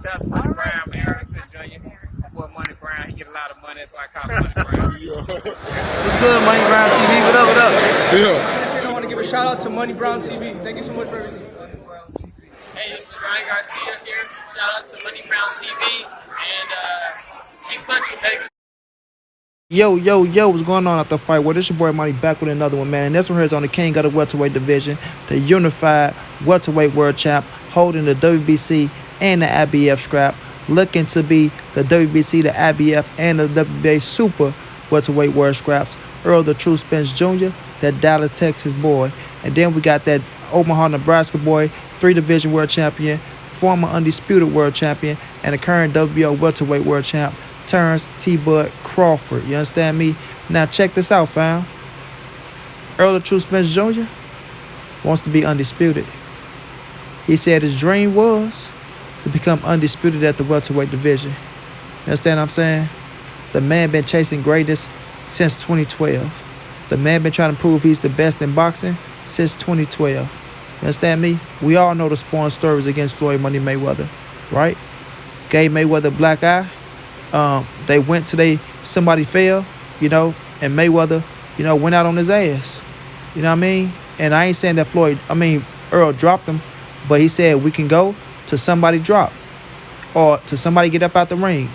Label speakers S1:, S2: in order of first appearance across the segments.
S1: Shout out to Money Brown, man. Errol Spence Jr. My boy Money Brown, he get a lot of money, that's why I call him Money Brown.
S2: What's good, Money Brown TV? What up, what up?
S3: Yeah. I want to give a shout out to Money Brown TV. Thank you so much for everything.
S4: Hey, this is Ryan Garcia here. Shout out to Money Brown TV and keep punching, baby.
S2: Yo, what's going on at the fight? Well, this your boy Money back with another one, man. And this one here is on the king of the welterweight division, the unified welterweight world champ, holding the WBC and the IBF scrap, looking to be the WBC, the IBF, and the WBA super welterweight world scraps. Errol the True Spence Jr., that Dallas, Texas boy. And then we got that Omaha, Nebraska boy, 3-division world champion, former Undisputed world champion, and the current WBO welterweight world champ, Terence T-Bud Crawford. You understand me? Now check this out, fam. Errol the True Spence Jr. wants to be undisputed. He said his dream was to become undisputed at the welterweight division. You understand what I'm saying? The man been chasing greatness since 2012. The man been trying to prove he's the best in boxing since 2012. You understand me? We all know the Spawn stories against Floyd Money Mayweather, right? Gave Mayweather a black eye. They went to somebody fell, and Mayweather, went out on his ass. You know what I mean? And I ain't saying that Errol dropped him, but he said we can go to somebody drop or to somebody get up out the ring.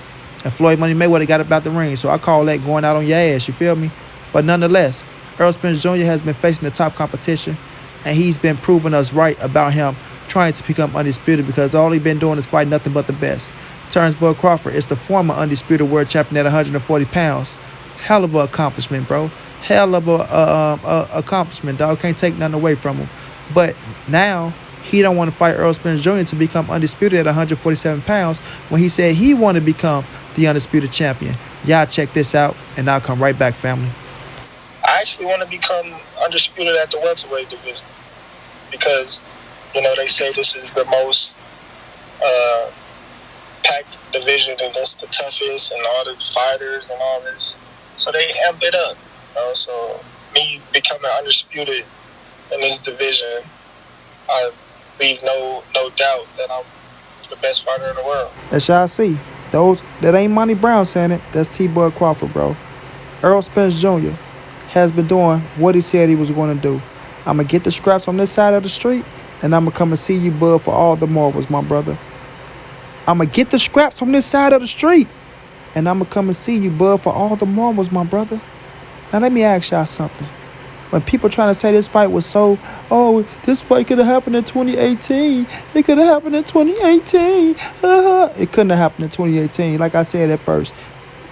S2: And Floyd Money Mayweather got up out the ring. So I call that going out on your ass, you feel me? But nonetheless, Errol Spence Jr. has been facing the top competition, and he's been proving us right about him trying to become undisputed because all he's been doing is fighting nothing but the best. Terence Bud Crawford is the former undisputed world champion at 140 pounds. Hell of an accomplishment, bro. Hell of a accomplishment, dog. Can't take nothing away from him. But now he don't want to fight Errol Spence Jr. to become undisputed at 147 pounds when he said he wanted to become the undisputed champion. Y'all check this out, and I'll come right back, family.
S5: I actually want to become undisputed at the welterweight division because, they say this is the most packed division and that's the toughest and all the fighters and all this. So they amp it up. So me becoming undisputed in this division, I leave no doubt that I'm the best fighter in the world.
S2: As y'all see, that ain't Money Brown saying it. That's T-Bud Crawford, bro. Errol Spence Jr. has been doing what he said he was going to do. I'm going to get the scraps on this side of the street, and I'm going to come and see you, Bud, for all the marbles, my brother. I'm going to get the scraps on this side of the street, and I'm going to come and see you, Bud, for all the marbles, my brother. Now, let me ask y'all something. When people trying to say this fight was this fight could have happened in 2018. It could have happened in 2018. It couldn't have happened in 2018. Like I said at first,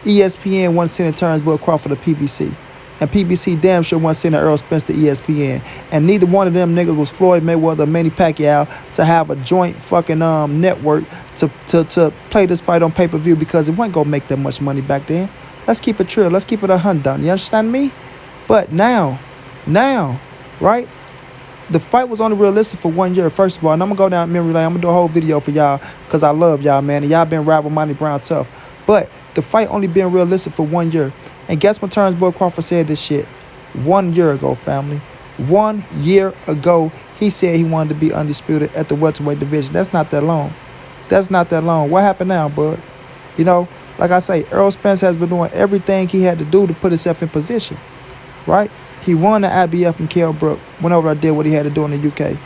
S2: ESPN wasn't sending Terence Bud Crawford to PBC. And PBC damn sure wasn't sending Errol Spence to ESPN. And neither one of them niggas was Floyd Mayweather or Manny Pacquiao to have a joint fucking network to play this fight on pay-per-view because it wasn't going to make that much money back then. Let's keep it true. Let's keep it $100. You understand me? But now, right? The fight was only realistic for 1 year, first of all. And I'm going to go down memory lane. I'm going to do a whole video for y'all because I love y'all, man. And y'all been riding with Money Brown tough. But the fight only been realistic for 1 year. And guess when Terence Bud Crawford said this shit? 1 year ago, family. 1 year ago, he said he wanted to be undisputed at the welterweight division. That's not that long. That's not that long. What happened now, bud? Like I say, Errol Spence has been doing everything he had to do to put himself in position, right? He won the IBF from Kell Brook, went over there, did what he had to do in the UK.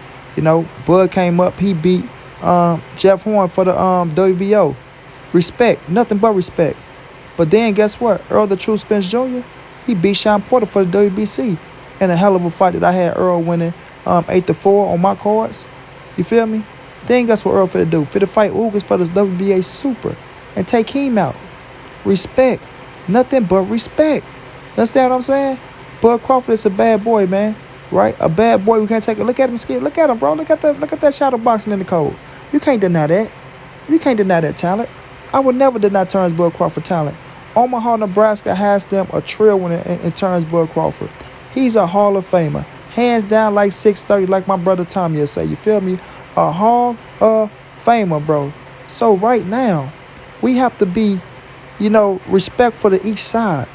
S2: Bud came up, he beat Jeff Horn for the WBO. Respect, nothing but respect. But then guess what? Errol the True Spence Jr., he beat Sean Porter for the WBC in a hell of a fight that I had Errol winning 8-4 on my cards. You feel me? Then guess what Errol finna do? Finna fight Ugas for this WBA super and take him out. Respect. Nothing but respect. You understand what I'm saying? Bud Crawford is a bad boy, man. Right? A bad boy. We can't take it. Look at him, skid. Look at him, bro. Look at that shadow boxing in the cold. You can't deny that. You can't deny that talent. I would never deny Terence Bud Crawford talent. Omaha, Nebraska has them a trail winner in Terence Bud Crawford. He's a Hall of Famer. Hands down like 630, like my brother Tommy will say. You feel me? A Hall of Famer, bro. So right now, we have to be, respectful to each side.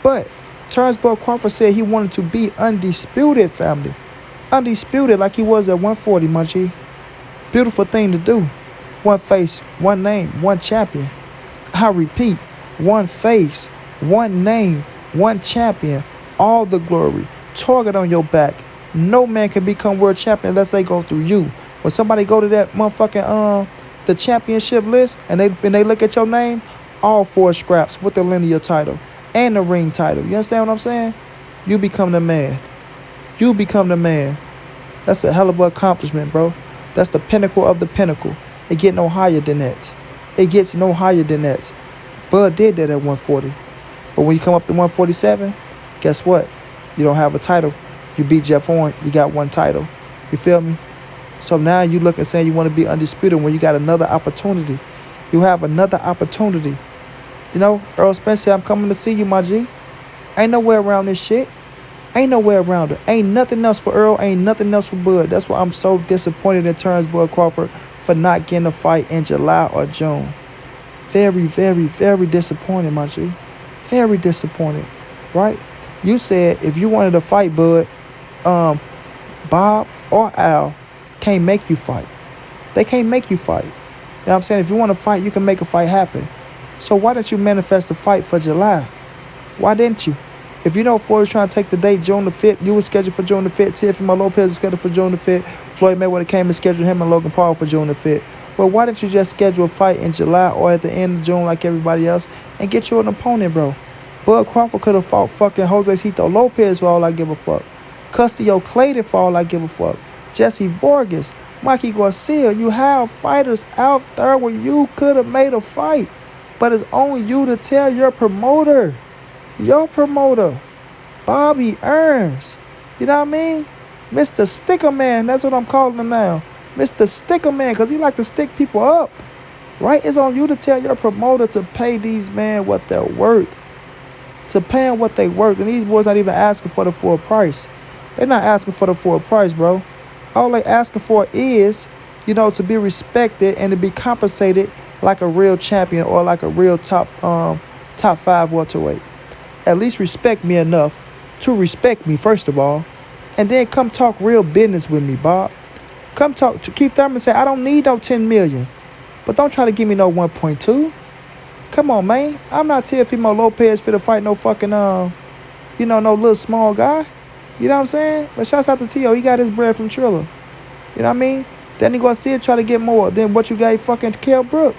S2: But Terence Bud Crawford said he wanted to be undisputed, family. Undisputed like he was at 140, Munchie. Beautiful thing to do. One face, one name, one champion. I repeat, one face, one name, one champion. All the glory. Target on your back. No man can become world champion unless they go through you. When somebody go to that motherfucking the championship list and they look at your name, all 4 scraps with the linear title and the ring title. You understand what I'm saying? You become the man. You become the man. That's a hell of an accomplishment, bro. That's the pinnacle of the pinnacle. It get no higher than that. It gets no higher than that. Bud did that at 140. But when you come up to 147, guess what? You don't have a title. You beat Jeff Horn, you got 1 title. You feel me? So now you look and saying you want to be undisputed when you got another opportunity. You have another opportunity. You know, Errol Spence said, I'm coming to see you, my G. Ain't nowhere around this shit. Ain't nowhere around it. Ain't nothing else for Errol. Ain't nothing else for Bud. That's why I'm so disappointed in Terence Bud Crawford for not getting a fight in July or June. Very, very, very disappointed, my G. Very disappointed, right? You said if you wanted to fight Bud, Bob or Al can't make you fight. They can't make you fight. You know what I'm saying? If you want to fight, you can make a fight happen. So why didn't you manifest a fight for July? Why didn't you? If you know Floyd was trying to take the date June the 5th, you were scheduled for June the 5th. Teofimo Lopez was scheduled for June the 5th. Floyd Mayweather came and scheduled him and Logan Paul for June the 5th. Well, why didn't you just schedule a fight in July or at the end of June like everybody else and get you an opponent, bro? Bud Crawford could have fought fucking Josecito Lopez for all I give a fuck. Custio Clayton for all I give a fuck. Jesse Vargas, Mikey Garcia. You have fighters out there where you could have made a fight. But it's on you to tell your promoter, Bobby Earns. You know what I mean? Mr. Sticker Man, that's what I'm calling him now. Mr. Sticker Man, because he like to stick people up. Right? It's on you to tell your promoter to pay these men what they're worth. To pay them what they worth. And these boys not even asking for the full price. They're not asking for the full price, bro. All they asking for is, you know, to be respected and to be compensated like a real champion or like a real top 5 welterweight. At least respect me enough to respect me, first of all. And then come talk real business with me, Bob. Come talk to Keith Thurman and say, I don't need no 10 million. But don't try to give me no 1.2. Come on, man. I'm not Teofimo Lopez for to fight no fucking, no little small guy. You know what I'm saying? But shouts out to T.O. He got his bread from Triller. You know what I mean? Then he gonna see it, try to get more than what you gave fucking Kell Brook.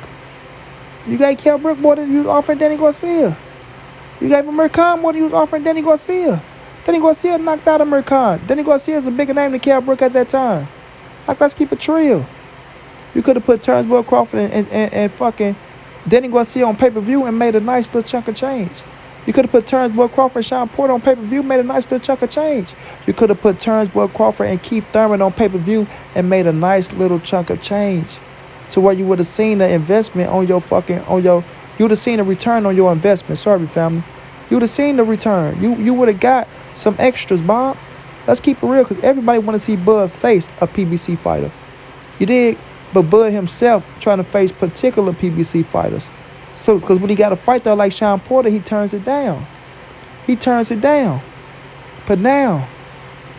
S2: You gave Kell Brook more than you was offering Danny Garcia. You gave Amir Khan more than you was offering Danny Garcia. Danny Garcia knocked out Amir Khan. Danny Garcia is a bigger name than Kell Brook at that time. Like, let's keep it real. You could have put Terence Bud Crawford and fucking Danny Garcia on pay-per-view and made a nice little chunk of change. You could have put Terence Bud Crawford and Sean Porter on pay-per-view, made a nice little chunk of change. You could have put Terence Bud Crawford and Keith Thurman on pay-per-view and made a nice little chunk of change. To where you would have seen the investment on your you would have seen a return on your investment. Sorry, family. You would have seen the return. You would have got some extras, Bob. Let's keep it real, because everybody want to see Bud face a PBC fighter. You dig? But Bud himself trying to face particular PBC fighters. So, because when he got a fight there like Sean Porter, he turns it down. But now,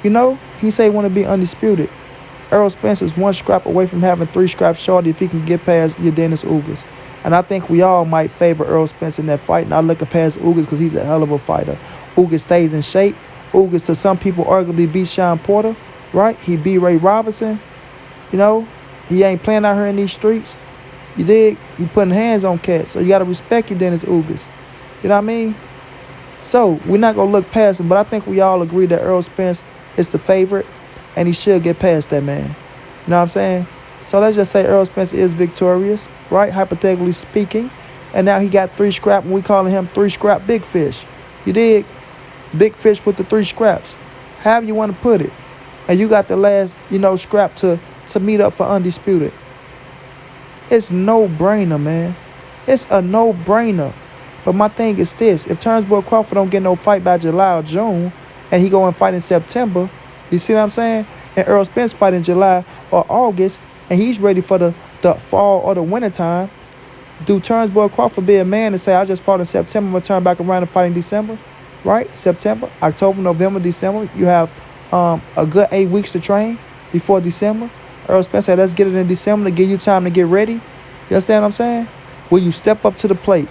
S2: he say he want to be undisputed. Errol Spence is 1 scrap away from having 3 scraps shorty if he can get past your Dennis Ugas. And I think we all might favor Errol Spence in that fight. Not looking past Ugas because he's a hell of a fighter. Ugas stays in shape. Ugas, to some people, arguably beat Sean Porter, right? He beat Ray Robinson. He ain't playing out here in these streets. You dig? He putting hands on cats. So you got to respect your Dennis Ugas. You know what I mean? So we're not going to look past him, but I think we all agree that Errol Spence is the favorite, and he should get past that man. You know what I'm saying? So let's just say Errol Spence is victorious, right? Hypothetically speaking. And now he got 3 scrap, and we calling him 3 scrap big fish. You dig? Big fish with the 3 scraps. However you want to put it. And you got the last, scrap to meet up for undisputed. It's no-brainer, man. It's a no-brainer. But my thing is this. If Terence Bud Crawford don't get no fight by July or June, and he go and fight in September, you see what I'm saying? And Errol Spence fight in July or August, and he's ready for the fall or the winter time, do Terence Bud Crawford be a man and say, I just fought in September, I'm going to turn back around and fight in December? Right? September, October, November, December. You have a good 8 weeks to train before December. Errol Spence said, let's get it in December to give you time to get ready. You understand what I'm saying? Will you step up to the plate?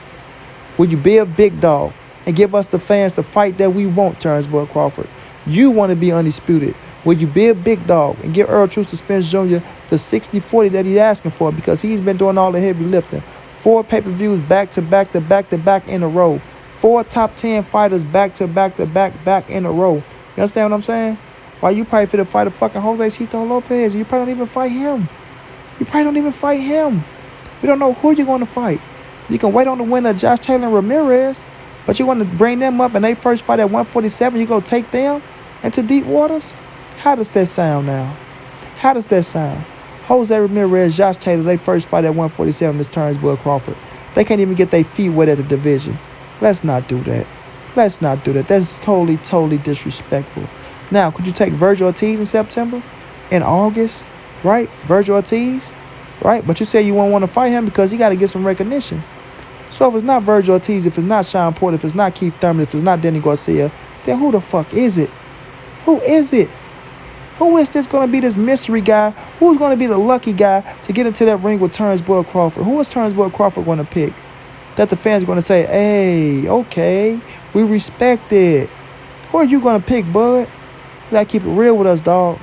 S2: Will you be a big dog and give us the fans the fight that we want, Terence Bud Crawford? You want to be undisputed. Will you be a big dog and give Errol Truth to Spence Jr. the 60-40 that he's asking for, because he's been doing all the heavy lifting? 4 pay-per-views back to back to back to back in a row. 4 top 10 fighters back to back to back in a row. You understand what I'm saying? Why you probably finna fight a fucking Jose Cito Lopez? You probably don't even fight him. You probably don't even fight him. We don't know who you're going to fight. You can wait on the winner, Josh Taylor and Ramirez, but you want to bring them up and they first fight at 147, you go take them into deep waters? How does that sound now? How does that sound? Jose Ramirez, Josh Taylor, they first fight at 147, this Terence Bud Crawford. They can't even get their feet wet at the division. Let's not do that. Let's not do that. That's totally disrespectful. Now, could you take Virgil Ortiz in September? In August? Right? Virgil Ortiz? Right? But you say you won't want to fight him because he got to get some recognition. So if it's not Virgil Ortiz, if it's not Sean Porter, if it's not Keith Thurman, if it's not Danny Garcia, then who the fuck is it? Who is it? Who is this going to be, this mystery guy? Who's going to be the lucky guy to get into that ring with Terence Bud Crawford? Who is Terence Bud Crawford going to pick? That the fans are going to say, hey, okay, we respect it. Who are you going to pick, Bud? You got to keep it real with us, dog.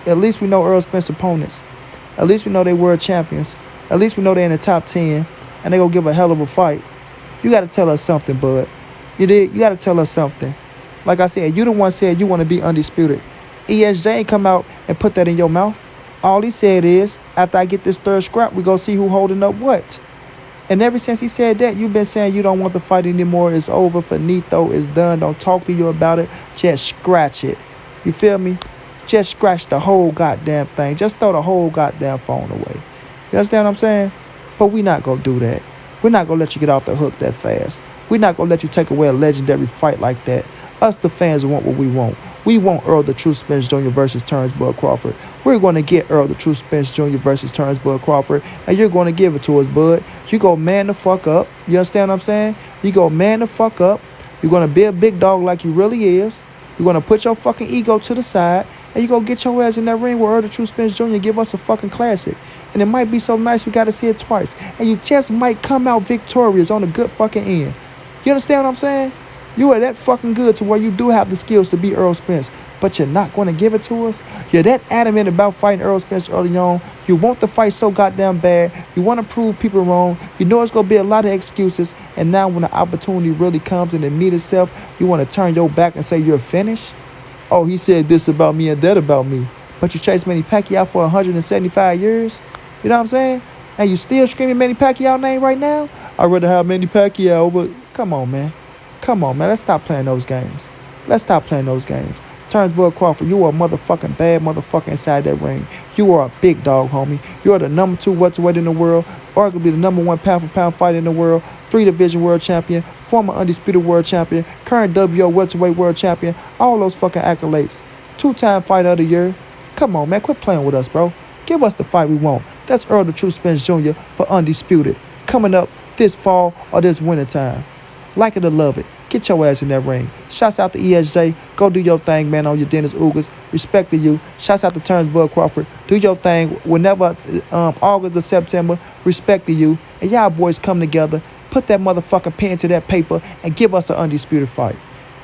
S2: At least we know Errol Spence opponents. At least we know they world champions. At least we know they're in the top 10. And they going to give a hell of a fight. You got to tell us something, Bud. You did? You got to tell us something. Like I said, you the one said you want to be undisputed. ESJ ain't come out and put that in your mouth. All he said is, after I get this third scrap, we go see who holding up what. And ever since he said that, you've been saying you don't want the fight anymore. It's over. Finito. It's done. Don't talk to you about it. Just scratch it. You feel me? Just scratch the whole goddamn thing. Just throw the whole goddamn phone away. You understand what I'm saying? But we not going to do that. We're not going to let you get off the hook that fast. We're not going to let you take away a legendary fight like that. Us, the fans, want what we want. We want Errol the Truth Spence Jr. versus Terence Bud Crawford. We're going to get Errol the Truth Spence Jr. versus Terence Bud Crawford, and you're going to give it to us, Bud. You go man the fuck up. You understand what I'm saying? You go man the fuck up. You're going to be a big dog like you really is. You're going to put your fucking ego to the side, and you go get your ass in that ring where Errol the Truth Spence Jr. give us a fucking classic. And it might be so nice we got to see it twice. And you just might come out victorious on the good fucking end. You understand what I'm saying? You are that fucking good to where you do have the skills to beat Errol Spence, but you're not going to give it to us? You're that adamant about fighting Errol Spence early on. You want the fight so goddamn bad. You want to prove people wrong. You know it's going to be a lot of excuses. And now when the opportunity really comes and it meets itself, you want to turn your back and say you're finished? Oh, he said this about me and that about me. But you chased Manny Pacquiao for 175 years? You know what I'm saying? And you still screaming Manny Pacquiao name right now? I'd rather have Manny Pacquiao over... Come on, man. Come on, man. Let's stop playing those games. Let's stop playing those games. Terence Bud Crawford, you are a motherfucking bad motherfucker inside that ring. You are a big dog, homie. You are the number 2 welterweight in the world, arguably the number 1 pound-for-pound fighter in the world, 3-division world champion, former undisputed world champion, current WO welterweight world champion, all those fucking accolades. 2-time fighter of the year. Come on, man. Quit playing with us, bro. Give us the fight we want. That's Errol the Truth Spence Jr. for Undisputed. Coming up this fall or this winter time. Like it or love it. Get your ass in that ring. Shouts out to ESJ. Go do your thing, man, on your Dennis Ugas. Respect to you. Shouts out to Terence Bud Crawford. Do your thing whenever August or September. Respect to you. And y'all boys come together. Put that motherfucking pen to that paper and give us an undisputed fight.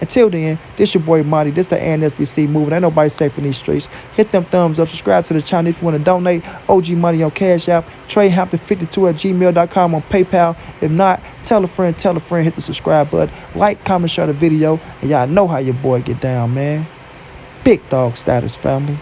S2: Until then, this your boy Monty. This the ANSBC moving. Ain't nobody safe in these streets. Hit them thumbs up. Subscribe to the channel if you want to donate. OG Money on Cash App. TreyHampton52@gmail.com on PayPal. If not, tell a friend. Hit the subscribe button. Like, comment, share the video. And y'all know how your boy get down, man. Big dog status, family.